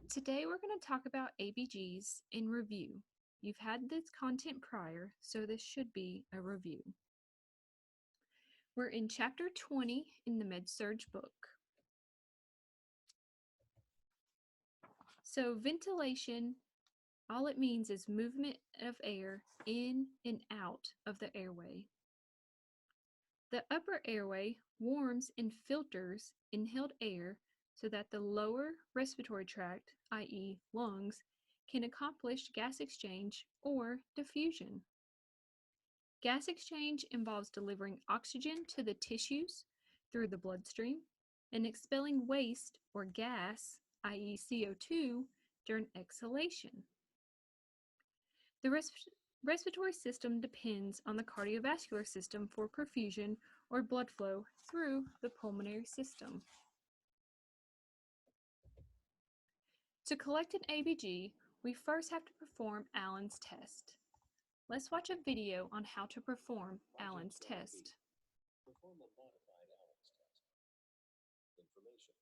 Today we're going to talk about ABGs in review. You've had this content prior, so this should be a review. We're in Chapter 20 in the Med-Surg book. So ventilation, all it means is movement of air in and out of the airway. The upper airway warms and filters inhaled air so that the lower respiratory tract, i.e. lungs, can accomplish gas exchange or diffusion. Gas exchange involves delivering oxygen to the tissues through the bloodstream and expelling waste or gas, i.e. CO2, during exhalation. The respiratory system depends on the cardiovascular system for perfusion or blood flow through the pulmonary system. To collect an ABG, we first have to perform Allen's test. Let's watch a video on how to perform Allen's test. Perform a modified Allen's test. Information.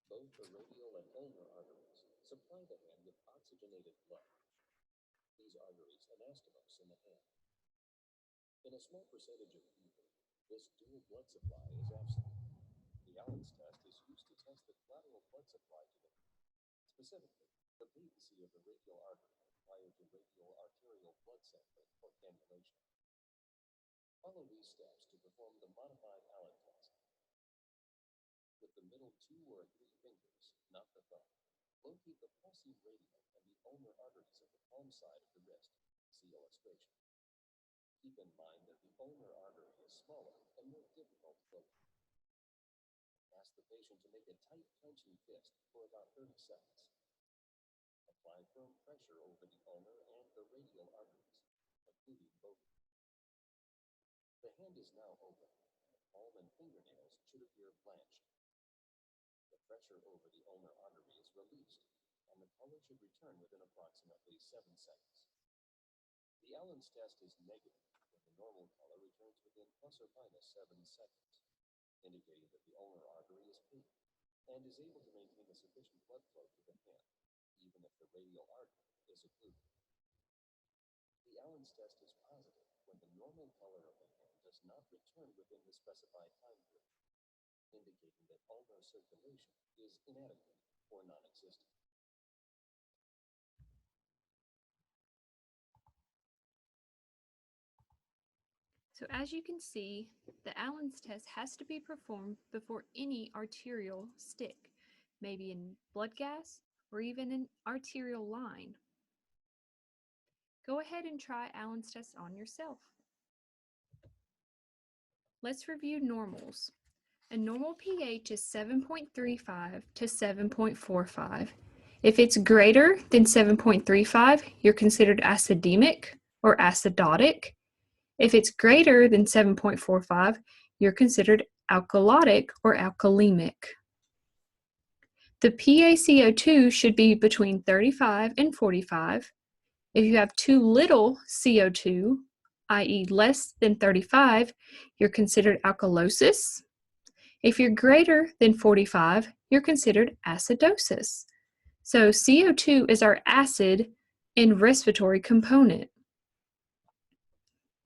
Both the radial and ulnar arteries supply the hand with oxygenated blood. These arteries anastomose in the hand. In a small percentage of people, this dual blood supply is absent. The Allen's test is used to test the collateral blood supply to the hand, specifically the patency of the radial artery prior to radial arterial blood sampling or cannulation. Follow these steps to perform the modified Allen test. With the middle 2 or 3 fingers, not the thumb, locate the pulsing radial and the ulnar arteries of the palm side of the wrist. See illustration. Keep in mind that the ulnar artery is smaller and more difficult to locate. Ask the patient to make a tight clenching fist for about 30 seconds. Apply firm pressure over the ulnar and the radial arteries, including both. The hand is now open, and the palm and fingernails should appear blanched. The pressure over the ulnar artery is released, and the color should return within approximately 7 seconds. The Allen's test is negative when the normal color returns within plus or minus 7 seconds, indicating that the ulnar artery is patent and is able to maintain a sufficient blood flow to the hand, even if the radial artery is occluded. The Allen's test is positive when the normal color of the hand does not return within the specified time period, indicating that ulnar circulation is inadequate or non-existent. So as you can see, the Allen's test has to be performed before any arterial stick, maybe in blood gas or even an arterial line. Go ahead and try Allen's test on yourself. Let's review normals. A normal pH is 7.35 to 7.45. If it's greater than 7.35, you're considered acidemic or acidotic. If it's greater than 7.45, you're considered alkalotic or alkalemic. The PaCO2 should be between 35 and 45. If you have too little CO2, i.e. less than 35, you're considered alkalosis. If you're greater than 45, you're considered acidosis. So CO2 is our acid and respiratory component.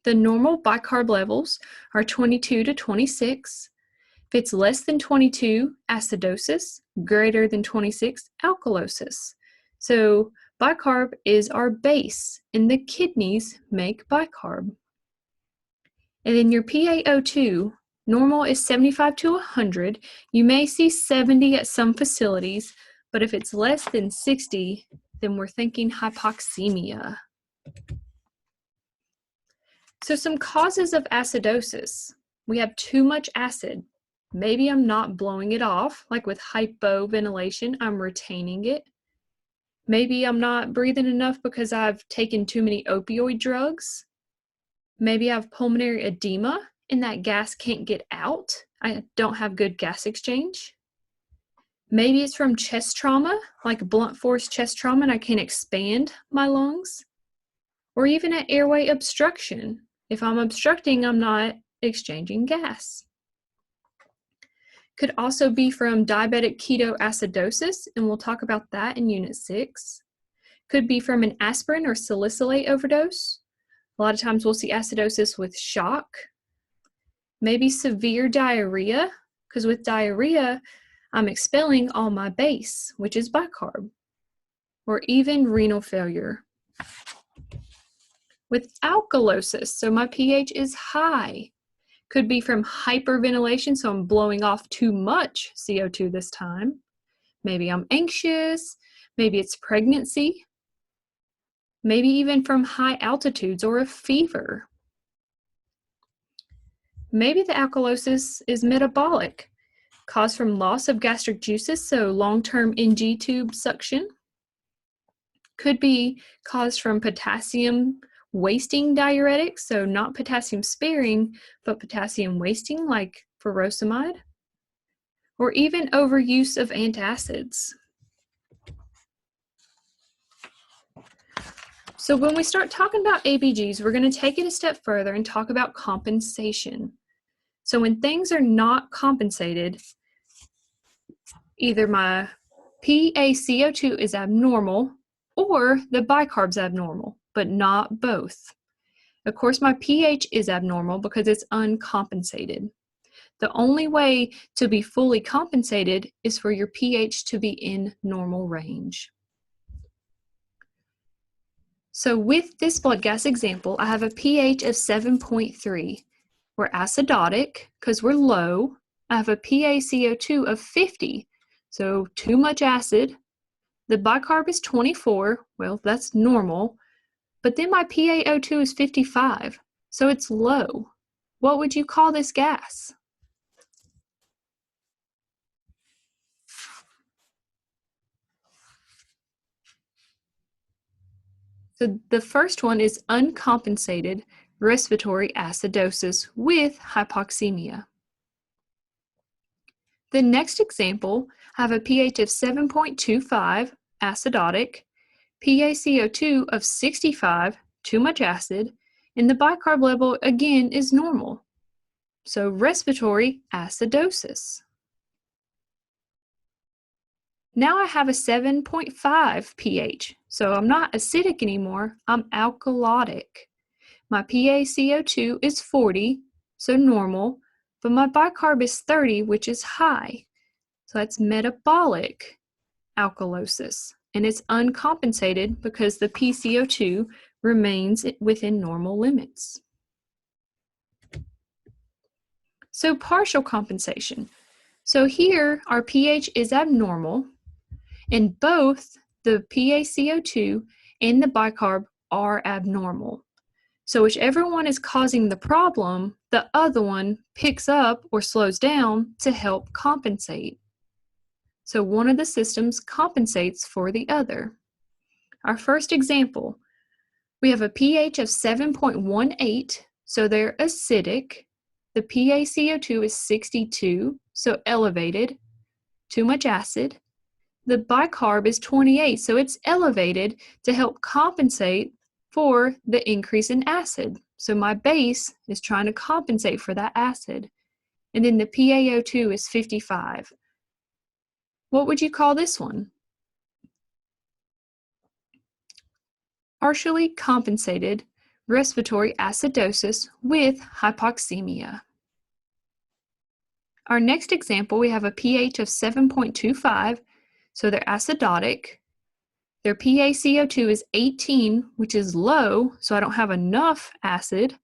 The normal bicarb levels are 22 to 26. If it's less than 22, acidosis, greater than 26, alkalosis. So bicarb is our base, and the kidneys make bicarb. And then your PaO2, normal is 75 to 100. You may see 70 at some facilities, but if it's less than 60, then we're thinking hypoxemia. So some causes of acidosis. We have too much acid. Maybe I'm not blowing it off, like with hypoventilation, I'm retaining it. Maybe I'm not breathing enough because I've taken too many opioid drugs. Maybe I have pulmonary edema and that gas can't get out. I don't have good gas exchange. Maybe it's from chest trauma, like blunt force chest trauma, and I can't expand my lungs. Or even an airway obstruction. If I'm obstructing, I'm not exchanging gas. Could also be from diabetic ketoacidosis, and we'll talk about that in Unit 6. Could be from an aspirin or salicylate overdose. A lot of times we'll see acidosis with shock. Maybe severe diarrhea, because with diarrhea, I'm expelling all my base, which is bicarb. Or even renal failure. With alkalosis, so my pH is high. Could be from hyperventilation, so I'm blowing off too much CO2 this time. Maybe I'm anxious, maybe it's pregnancy, maybe even from high altitudes or a fever. Maybe the alkalosis is metabolic, caused from loss of gastric juices, so long-term NG tube suction. Could be caused from potassium wasting diuretics, so not potassium sparing, but potassium wasting like furosemide, or even overuse of antacids. So when we start talking about ABGs, we're going to take it a step further and talk about compensation. So when things are not compensated, either my PaCO2 is abnormal or the bicarb's abnormal, but not both. Of course, my pH is abnormal because it's uncompensated. The only way to be fully compensated is for your pH to be in normal range. So with this blood gas example, I have a pH of 7.3. We're acidotic because we're low. I have a PaCO2 of 50, so too much acid. The bicarb is 24, well, that's normal. But then my PaO2 is 55, so it's low. What would you call this gas? So the first one is uncompensated respiratory acidosis with hypoxemia. The next example, I have a pH of 7.25, acidotic, PaCO2 of 65, too much acid, and the bicarb level again is normal. So respiratory acidosis. Now I have a 7.5 pH, so I'm not acidic anymore, I'm alkalotic. My PaCO2 is 40, so normal, but my bicarb is 30, which is high. So that's metabolic alkalosis, and it's uncompensated because the PCO2 remains within normal limits. So partial compensation. So here our pH is abnormal, and both the PaCO2 and the bicarb are abnormal. So whichever one is causing the problem, the other one picks up or slows down to help compensate. So one of the systems compensates for the other. Our first example, we have a pH of 7.18, so they're acidic. The PaCO2 is 62, so elevated, too much acid. The bicarb is 28, so it's elevated to help compensate for the increase in acid. So my base is trying to compensate for that acid. And then the PaO2 is 55. What would you call this one? Partially compensated respiratory acidosis with hypoxemia. Our next example, we have a pH of 7.25, so they're acidotic. Their PaCO2 is 18, which is low, so I don't have enough acid.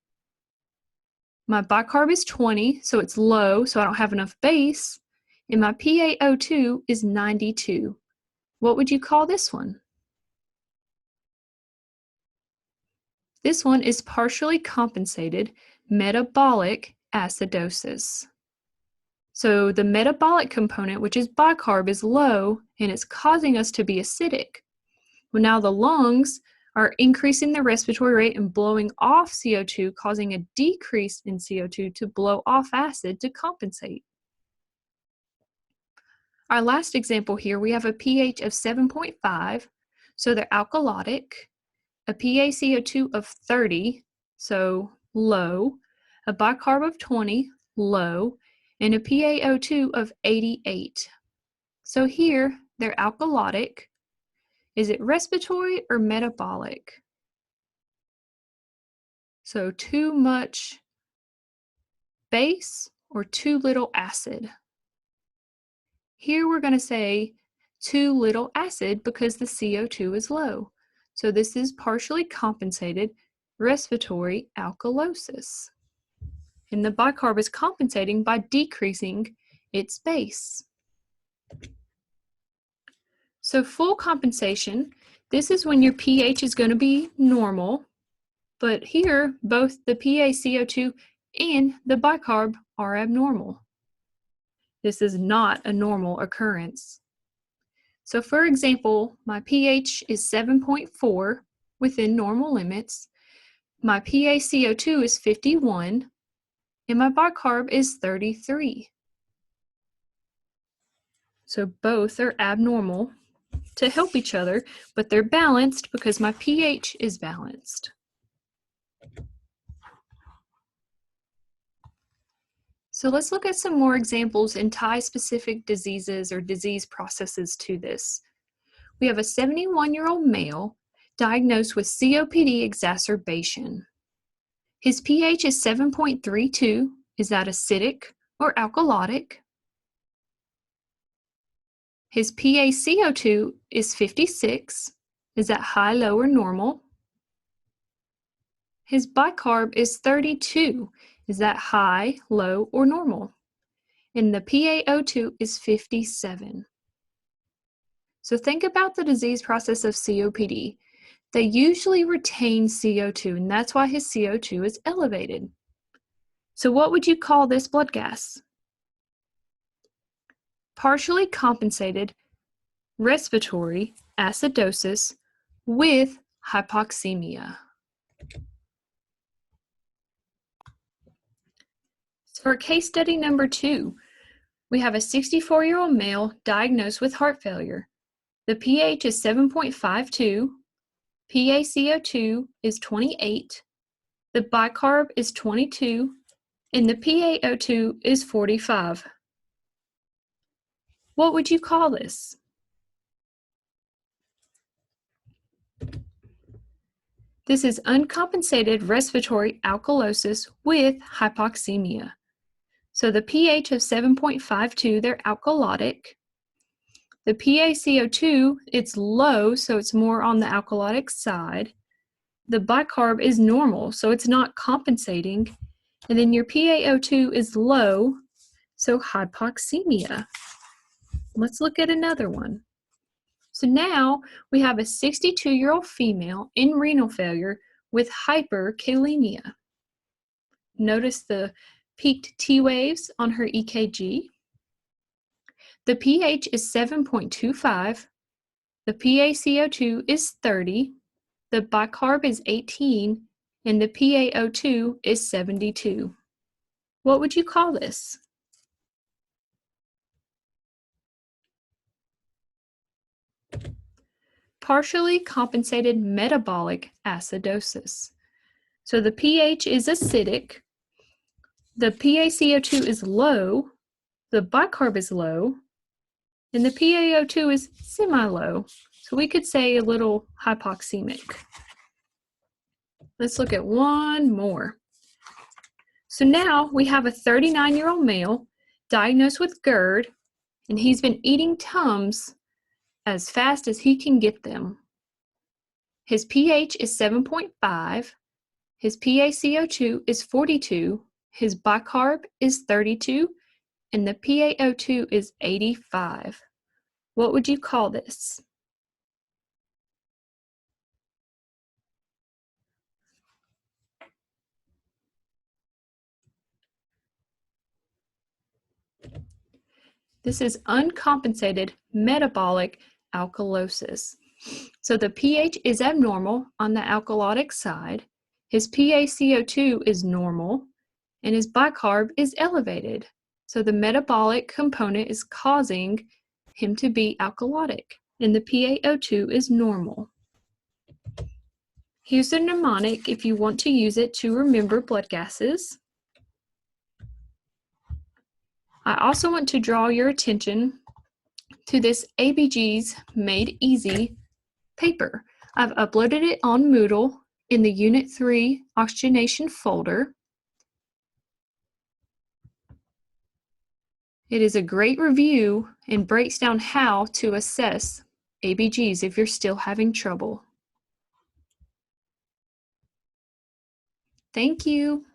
My bicarb is 20, so it's low, so I don't have enough base. And my PaO2 is 92. What would you call this one? This one is partially compensated metabolic acidosis. So the metabolic component, which is bicarb, is low, and it's causing us to be acidic. Well, now the lungs are increasing the respiratory rate and blowing off CO2, causing a decrease in CO2 to blow off acid to compensate. Our last example here, we have a pH of 7.5, so they're alkalotic, a PaCO2 of 30, so low, a bicarb of 20, low, and a PaO2 of 88. So here, they're alkalotic. Is it respiratory or metabolic? So too much base or too little acid? Here we're going to say too little acid because the CO2 is low. So this is partially compensated respiratory alkalosis. And the bicarb is compensating by decreasing its base. So full compensation, this is when your pH is going to be normal, but here both the PaCO2 and the bicarb are abnormal. This is not a normal occurrence. So for example, my pH is 7.4 within normal limits, my PaCO2 is 51, and my bicarb is 33. So both are abnormal to help each other, but they're balanced because my pH is balanced. So let's look at some more examples and tie specific diseases or disease processes to this. We have a 71-year-old male diagnosed with COPD exacerbation. His pH is 7.32. Is that acidic or alkalotic? His PaCO2 is 56. Is that high, low, or normal? His bicarb is 32. Is that high, low, or normal? And the PaO2 is 57. So think about the disease process of COPD. They usually retain CO2, and that's why his CO2 is elevated. So what would you call this blood gas? Partially compensated respiratory acidosis with hypoxemia. For case study number 2, we have a 64-year-old male diagnosed with heart failure. The pH is 7.52, PaCO2 is 28, the bicarb is 22, and the PaO2 is 45. What would you call this? This is uncompensated respiratory alkalosis with hypoxemia. So the pH of 7.52, they're alkalotic. The PaCO2, it's low, so it's more on the alkalotic side. The bicarb is normal, so it's not compensating. And then your PaO2 is low, so hypoxemia. Let's look at another one. So now we have a 62-year-old female in renal failure with hyperkalemia. Notice the peaked T waves on her EKG. The pH is 7.25, the PaCO2 is 30, the bicarb is 18, and the PaO2 is 72. What would you call this? Partially compensated metabolic acidosis. So the pH is acidic, the PaCO2 is low, the bicarb is low, and the PaO2 is semi-low. So we could say a little hypoxemic. Let's look at one more. So now we have a 39-year-old male diagnosed with GERD, and he's been eating Tums as fast as he can get them. His pH is 7.5, his PaCO2 is 42, his bicarb is 32, and the PaO2 is 85. What would you call this? This is uncompensated metabolic alkalosis. So the pH is abnormal on the alkalotic side, his PaCO2 is normal, and his bicarb is elevated. So the metabolic component is causing him to be alkalotic, and the PaO2 is normal. Here's a mnemonic if you want to use it to remember blood gases. I also want to draw your attention to this ABG's Made Easy paper. I've uploaded it on Moodle in the Unit 3 oxygenation folder. It is a great review and breaks down how to assess ABGs if you're still having trouble. Thank you.